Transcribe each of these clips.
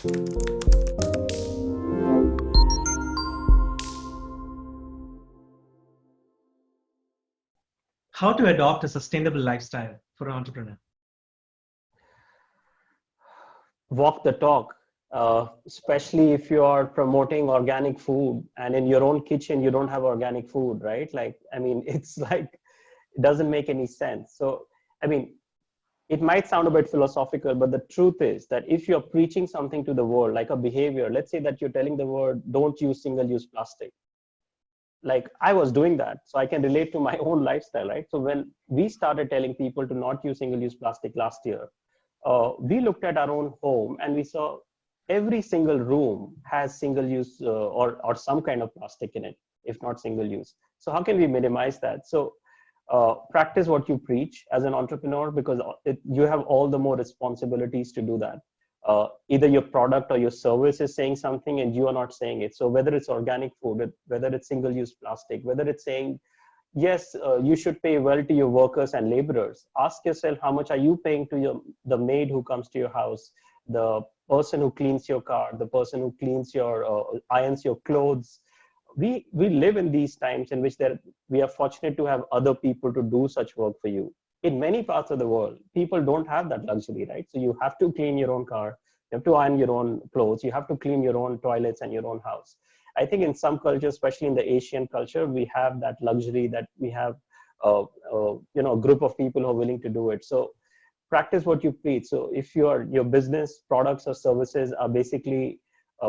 How to adopt a sustainable lifestyle for an entrepreneur? Walk the talk, especially if you are promoting organic food and in your own kitchen you don't have organic food, right? Like, I mean, it's like, it doesn't make any sense. So, I mean, it might sound a bit philosophical, but the truth is that if you're preaching something to the world, like a behavior, let's say that you're telling the world, don't use single-use plastic. Like, I was doing that, so I can relate to my own lifestyle, right? So when we started telling people to not use single-use plastic last year, we looked at our own home and we saw every single room has single-use or some kind of plastic in it, if not single-use. So how can we minimize that? So practice what you preach as an entrepreneur, because you have all the more responsibilities to do that. Either your product or your service is saying something and you are not saying it. So whether it's organic food, whether it's single-use plastic, whether it's saying, yes, you should pay well to your workers and laborers. Ask yourself, how much are you paying to the maid who comes to your house, the person who cleans your car, the person who cleans your, irons your clothes. We live in these times in which we are fortunate to have other people to do such work for you. In many parts of the world, people don't have that luxury, right? So you have to clean your own car, you have to iron your own clothes, you have to clean your own toilets and your own house. I think in some cultures, especially in the Asian culture, we have that luxury, that we have a group of people who are willing to do it. So practice what you preach. So if your business products or services are basically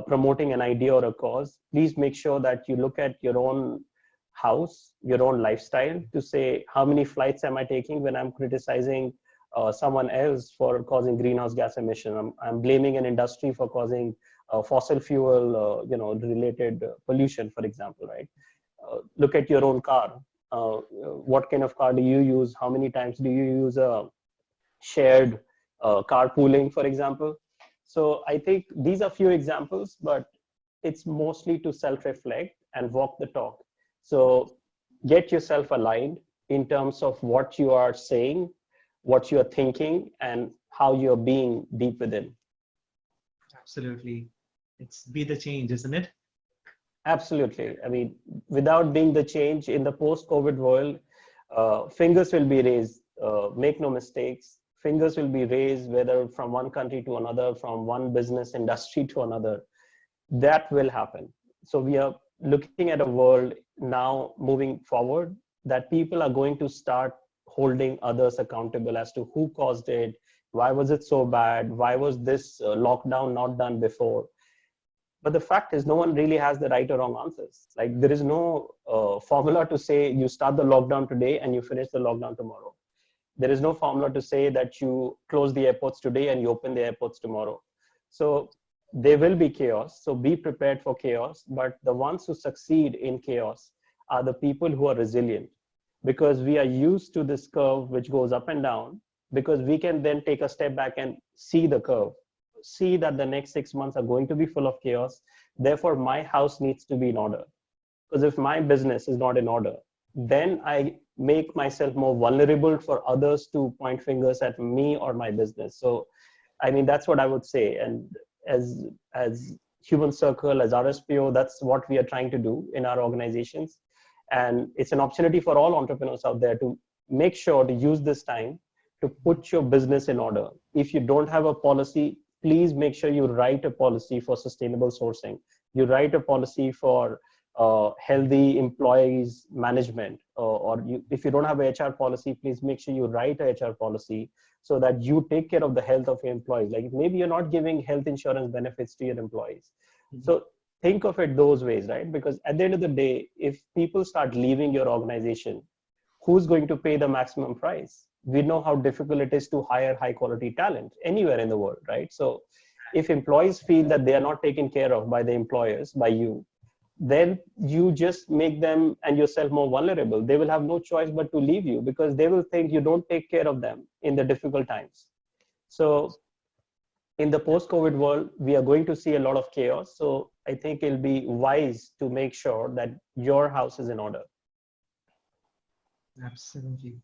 promoting an idea or a cause, please make sure that you look at your own house, your own lifestyle, to say, how many flights am I taking when I'm criticizing someone else for causing greenhouse gas emission? I'm blaming an industry for causing fossil fuel, related pollution, for example, right? Look at your own car. What kind of car do you use? How many times do you use a shared carpooling, for example? So I think these are few examples, but it's mostly to self-reflect and walk the talk. So get yourself aligned in terms of what you are saying, what you're thinking, and how you're being deep within. Absolutely. It's be the change, isn't it? Absolutely. I mean, without being the change in the post-COVID world, fingers will be raised. Make no mistakes. Fingers will be raised, whether from one country to another, from one business industry to another. That will happen. So we are looking at a world now moving forward that people are going to start holding others accountable as to who caused it, why was it so bad, why was this lockdown not done before. But the fact is, no one really has the right or wrong answers. Like, there is no formula to say you start the lockdown today and you finish the lockdown tomorrow. There is no formula to say that you close the airports today and you open the airports tomorrow. So there will be chaos. So be prepared for chaos. But the ones who succeed in chaos are the people who are resilient, because we are used to this curve which goes up and down, because we can then take a step back and see the curve, see that the next 6 months are going to be full of chaos. Therefore, my house needs to be in order. Because if my business is not in order, then I make myself more vulnerable for others to point fingers at me or my business. So, I mean, that's what I would say. And as Human Circle, as RSPO, that's what we are trying to do in our organizations. And it's an opportunity for all entrepreneurs out there to make sure to use this time to put your business in order. If you don't have a policy, please make sure you write a policy for sustainable sourcing. You write a policy for healthy employees management, if you don't have a HR policy, please make sure you write a HR policy so that you take care of the health of your employees. Like, maybe you're not giving health insurance benefits to your employees. Mm-hmm. So think of it those ways, right? Because at the end of the day, if people start leaving your organization, who's going to pay the maximum price? We know how difficult it is to hire high quality talent anywhere in the world, right? So if employees feel that they are not taken care of by the employers, by you, then you just make them and yourself more vulnerable. They will have no choice but to leave you, because they will think you don't take care of them in the difficult times. So in the post-COVID world, we are going to see a lot of chaos. So I think it'll be wise to make sure that your house is in order. Absolutely.